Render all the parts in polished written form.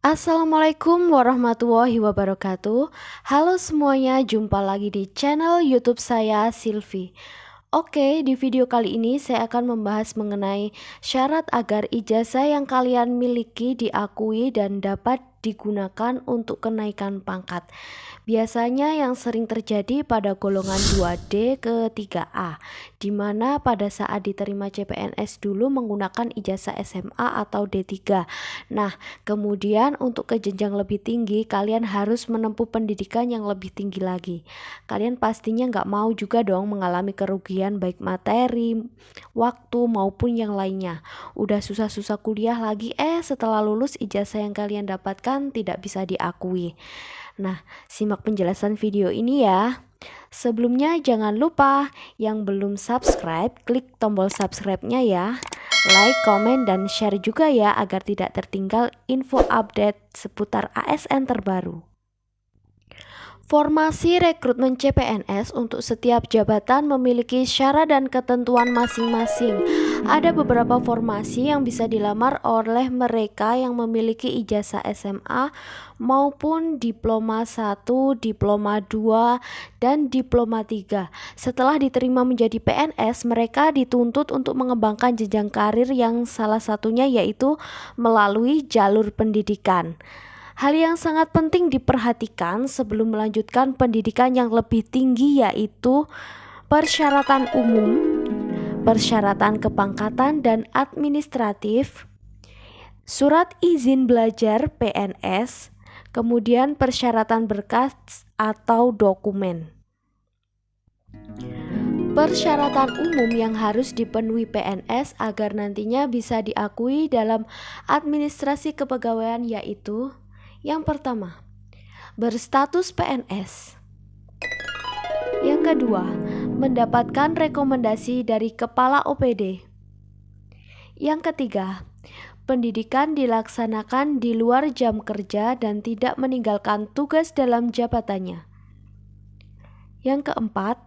Assalamualaikum warahmatullahi wabarakatuh. Halo semuanya, jumpa lagi di channel YouTube saya Silvi. Oke, di video kali ini saya akan membahas mengenai syarat agar ijazah yang kalian miliki diakui dan dapat digunakan untuk kenaikan pangkat. Biasanya yang sering terjadi pada golongan 2D ke 3A, di mana pada saat diterima CPNS dulu menggunakan ijazah SMA atau D3. Nah, kemudian untuk ke jenjang lebih tinggi, kalian harus menempuh pendidikan yang lebih tinggi lagi. Kalian pastinya nggak mau juga dong mengalami kerugian baik materi, waktu maupun yang lainnya. Udah susah-susah kuliah lagi, setelah lulus ijazah yang kalian dapatkan tidak bisa diakui. Nah, simak penjelasan video ini ya. Sebelumnya jangan lupa yang belum subscribe, klik tombol subscribe-nya ya. Like, komen, dan share juga ya agar tidak tertinggal info update seputar ASN terbaru. Formasi rekrutmen CPNS untuk setiap jabatan memiliki syarat dan ketentuan masing-masing. Ada beberapa formasi yang bisa dilamar oleh mereka yang memiliki ijazah SMA maupun diploma 1, diploma 2, dan diploma 3. Setelah diterima menjadi PNS, mereka dituntut untuk mengembangkan jenjang karir yang salah satunya yaitu melalui jalur pendidikan. Hal yang sangat penting diperhatikan sebelum melanjutkan pendidikan yang lebih tinggi yaitu persyaratan umum, persyaratan kepangkatan dan administratif, surat izin belajar PNS, kemudian persyaratan berkas atau dokumen. Persyaratan umum yang harus dipenuhi PNS agar nantinya bisa diakui dalam administrasi kepegawaian yaitu: yang pertama, berstatus PNS. Yang kedua, mendapatkan rekomendasi dari kepala OPD. Yang ketiga, pendidikan dilaksanakan di luar jam kerja dan tidak meninggalkan tugas dalam jabatannya. Yang keempat,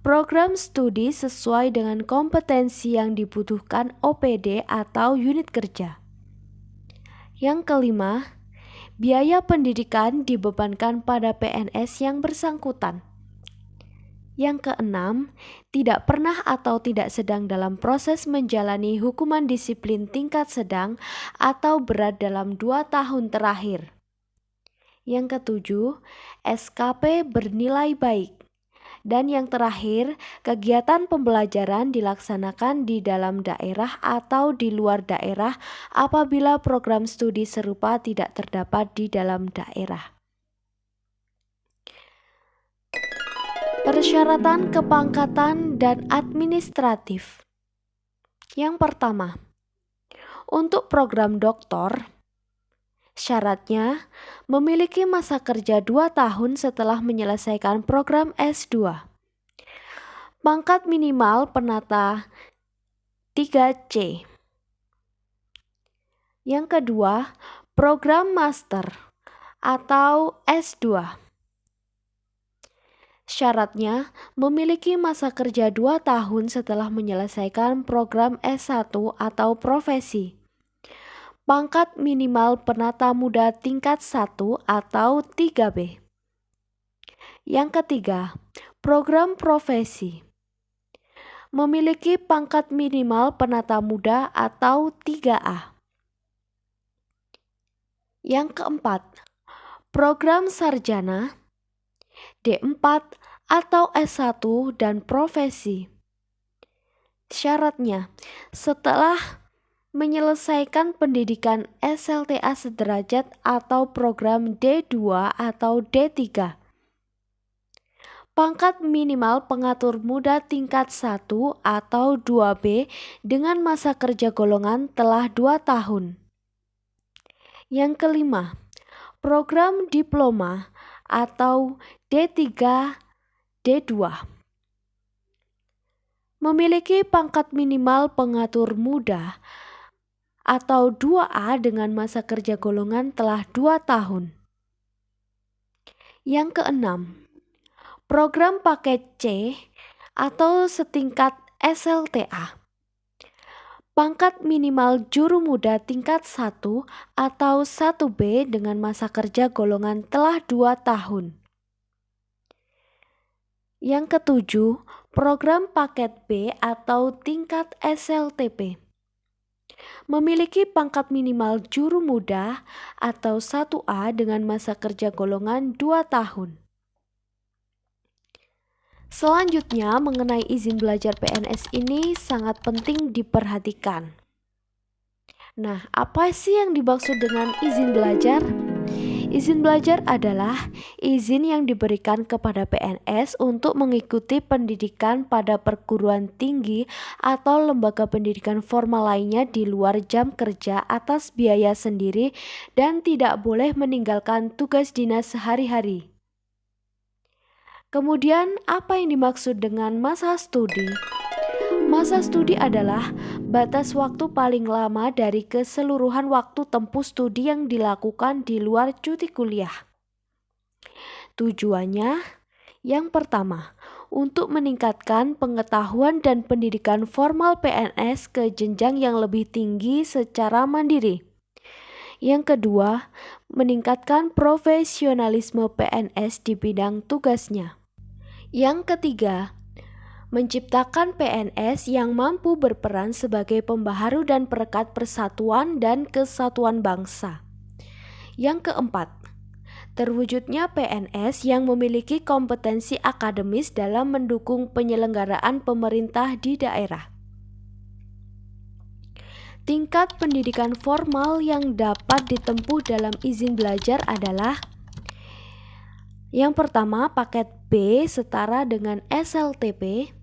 program studi sesuai dengan kompetensi yang dibutuhkan OPD atau unit kerja. Yang kelima, biaya pendidikan dibebankan pada PNS yang bersangkutan. Yang keenam, tidak pernah atau tidak sedang dalam proses menjalani hukuman disiplin tingkat sedang atau berat dalam 2 tahun terakhir. Yang ketujuh, SKP bernilai baik. Dan yang terakhir, kegiatan pembelajaran dilaksanakan di dalam daerah atau di luar daerah apabila program studi serupa tidak terdapat di dalam daerah. Persyaratan kepangkatan dan administratif. Yang pertama, untuk program doktor, syaratnya memiliki masa kerja 2 tahun setelah menyelesaikan program S2. Pangkat minimal penata 3C. Yang kedua, program master atau S2. Syaratnya memiliki masa kerja 2 tahun setelah menyelesaikan program S1 atau profesi. Pangkat minimal penata muda tingkat 1 atau 3B. Yang ketiga, program profesi. Memiliki pangkat minimal penata muda atau 3A. Yang keempat, program sarjana, D4 atau S1 dan profesi. Syaratnya, setelah menyelesaikan pendidikan SLTA sederajat atau program D2 atau D3. Pangkat minimal pengatur muda tingkat 1 atau 2B dengan masa kerja golongan telah 2 tahun. Yang kelima, program diploma atau D3, D2. Memiliki pangkat minimal pengatur muda atau 2A dengan masa kerja golongan telah 2 tahun. Yang keenam, program paket C atau setingkat SLTA. pangkat minimal juru muda tingkat 1 atau 1B dengan masa kerja golongan telah 2 tahun. Yang ketujuh, program paket B atau tingkat SLTP. Memiliki pangkat minimal juru muda atau 1A dengan masa kerja golongan 2 tahun. Selanjutnya, mengenai izin belajar PNS ini sangat penting diperhatikan. Nah, apa sih yang dimaksud dengan izin belajar? Izin belajar adalah izin yang diberikan kepada PNS untuk mengikuti pendidikan pada perguruan tinggi atau lembaga pendidikan formal lainnya di luar jam kerja atas biaya sendiri dan tidak boleh meninggalkan tugas dinas sehari-hari. Kemudian, apa yang dimaksud dengan masa studi? Masa studi adalah batas waktu paling lama dari keseluruhan waktu tempuh studi yang dilakukan di luar cuti kuliah. Tujuannya, yang pertama, untuk meningkatkan pengetahuan dan pendidikan formal PNS ke jenjang yang lebih tinggi secara mandiri. Yang kedua, meningkatkan profesionalisme PNS di bidang tugasnya. Yang ketiga, menciptakan PNS yang mampu berperan sebagai pembaharu dan perekat persatuan dan kesatuan bangsa. Yang keempat, terwujudnya PNS yang memiliki kompetensi akademis dalam mendukung penyelenggaraan pemerintah di daerah. Tingkat pendidikan formal yang dapat ditempuh dalam izin belajar adalah: yang pertama, paket B setara dengan SLTP.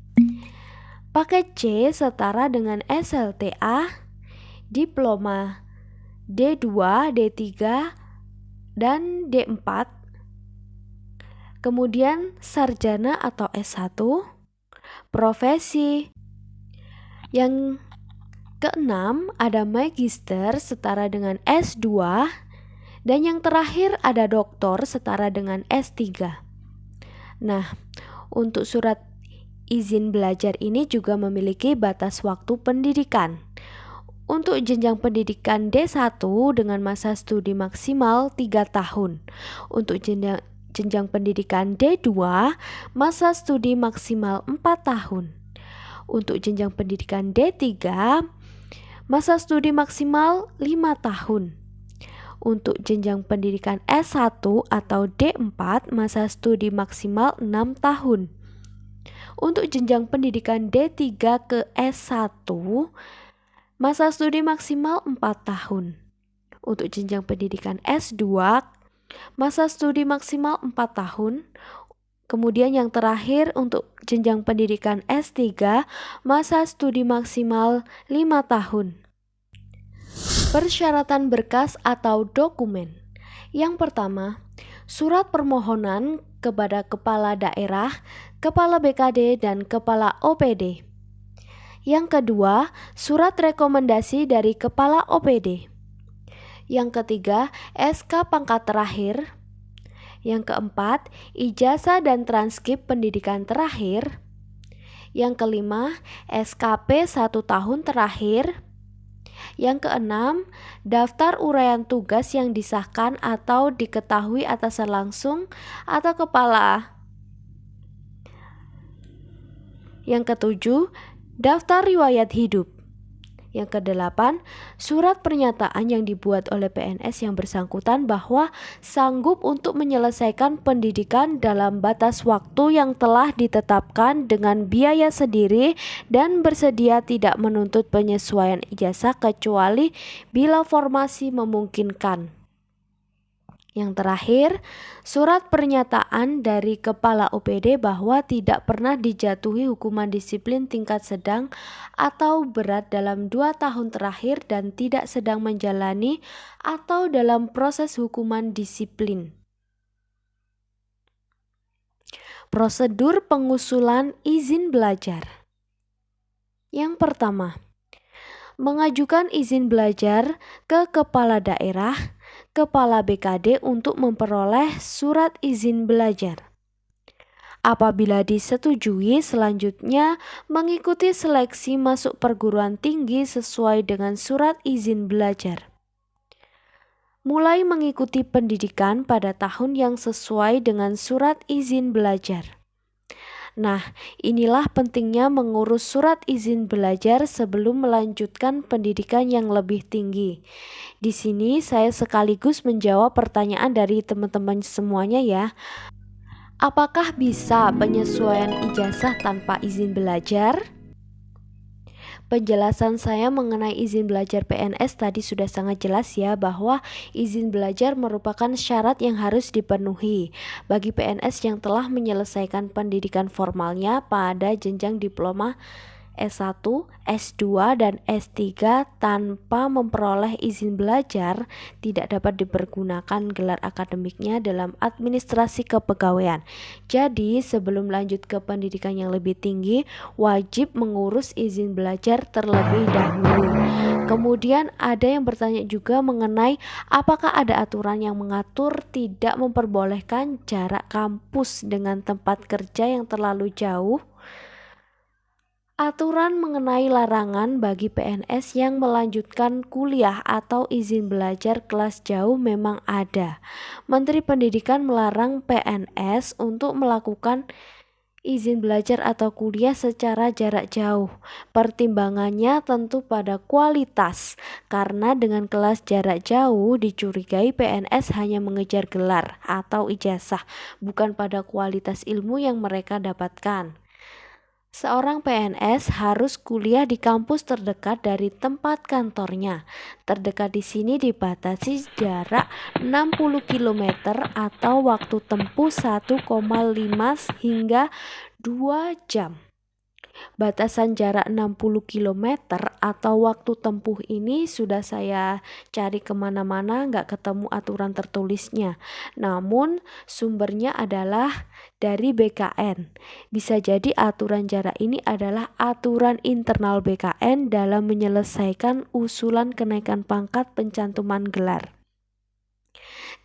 Paket C setara dengan SLTA, diploma D2, D3, dan D4. Kemudian sarjana atau S1, profesi. Yang keenam ada magister setara dengan S2, dan yang terakhir ada doktor setara dengan S3. Nah, untuk surat izin belajar ini juga memiliki batas waktu pendidikan. Untuk jenjang pendidikan D1 dengan masa studi maksimal 3 tahun. Untuk jenjang pendidikan D2, masa studi maksimal 4 tahun. Untuk jenjang pendidikan D3, masa studi maksimal 5 tahun. Untuk jenjang pendidikan S1 atau D4, masa studi maksimal 6 tahun. Untuk jenjang pendidikan D3 ke S1, masa studi maksimal 4 tahun. Untuk jenjang pendidikan S2, masa studi maksimal 4 tahun. Kemudian yang terakhir untuk jenjang pendidikan S3, masa studi maksimal 5 tahun. Persyaratan berkas atau dokumen. Yang pertama, surat permohonan kepada kepala daerah, kepala BKD, dan kepala OPD. Yang kedua, surat rekomendasi dari kepala OPD. Yang ketiga, SK pangkat terakhir. Yang keempat, ijazah dan transkrip pendidikan terakhir. Yang kelima, SKP 1 tahun terakhir. Yang keenam, daftar uraian tugas yang disahkan atau diketahui atasan langsung atau kepala. Yang ketujuh, daftar riwayat hidup. Yang kedelapan, surat pernyataan yang dibuat oleh PNS yang bersangkutan bahwa sanggup untuk menyelesaikan pendidikan dalam batas waktu yang telah ditetapkan dengan biaya sendiri dan bersedia tidak menuntut penyesuaian ijazah kecuali bila formasi memungkinkan. Yang terakhir, surat pernyataan dari kepala OPD bahwa tidak pernah dijatuhi hukuman disiplin tingkat sedang atau berat dalam 2 tahun terakhir dan tidak sedang menjalani atau dalam proses hukuman disiplin. Prosedur pengusulan izin belajar. Yang pertama, mengajukan izin belajar ke kepala daerah, kepala BKD untuk memperoleh surat izin belajar. Apabila disetujui, selanjutnya mengikuti seleksi masuk perguruan tinggi sesuai dengan surat izin belajar. Mulai mengikuti pendidikan pada tahun yang sesuai dengan surat izin belajar. Nah, inilah pentingnya mengurus surat izin belajar sebelum melanjutkan pendidikan yang lebih tinggi. Di sini saya sekaligus menjawab pertanyaan dari teman-teman semuanya ya. Apakah bisa penyesuaian ijazah tanpa izin belajar? Penjelasan saya mengenai izin belajar PNS tadi sudah sangat jelas ya, bahwa izin belajar merupakan syarat yang harus dipenuhi bagi PNS yang telah menyelesaikan pendidikan formalnya pada jenjang diploma S1, S2, dan S3 tanpa memperoleh izin belajar tidak dapat dipergunakan gelar akademiknya dalam administrasi kepegawaian. Jadi sebelum lanjut ke pendidikan yang lebih tinggi, wajib mengurus izin belajar terlebih dahulu. Kemudian ada yang bertanya juga mengenai apakah ada aturan yang mengatur tidak memperbolehkan jarak kampus dengan tempat kerja yang terlalu jauh. Aturan mengenai larangan bagi PNS yang melanjutkan kuliah atau izin belajar kelas jauh memang ada. Menteri Pendidikan melarang PNS untuk melakukan izin belajar atau kuliah secara jarak jauh. Pertimbangannya tentu pada kualitas, karena dengan kelas jarak jauh dicurigai PNS hanya mengejar gelar atau ijazah, bukan pada kualitas ilmu yang mereka dapatkan. Seorang PNS harus kuliah di kampus terdekat dari tempat kantornya. Terdekat di sini dibatasi jarak 60 km atau waktu tempuh 1,5 hingga 2 jam. Batasan jarak 60 km atau waktu tempuh ini sudah saya cari kemana-mana, nggak ketemu aturan tertulisnya. Namun sumbernya adalah dari BKN. Bisa jadi aturan jarak ini adalah aturan internal BKN dalam menyelesaikan usulan kenaikan pangkat pencantuman gelar.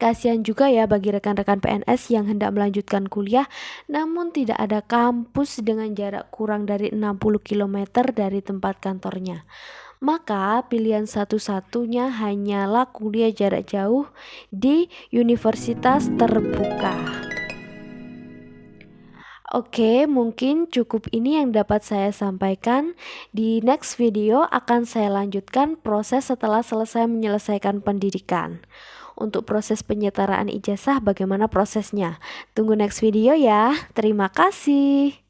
Kasihan juga ya bagi rekan-rekan PNS yang hendak melanjutkan kuliah namun tidak ada kampus dengan jarak kurang dari 60 km dari tempat kantornya. Maka pilihan satu-satunya hanyalah kuliah jarak jauh di universitas terbuka. Oke, mungkin cukup ini yang dapat saya sampaikan. Di next video akan saya lanjutkan proses setelah selesai menyelesaikan pendidikan. Untuk proses penyetaraan ijazah bagaimana prosesnya? Tunggu next video ya. Terima kasih.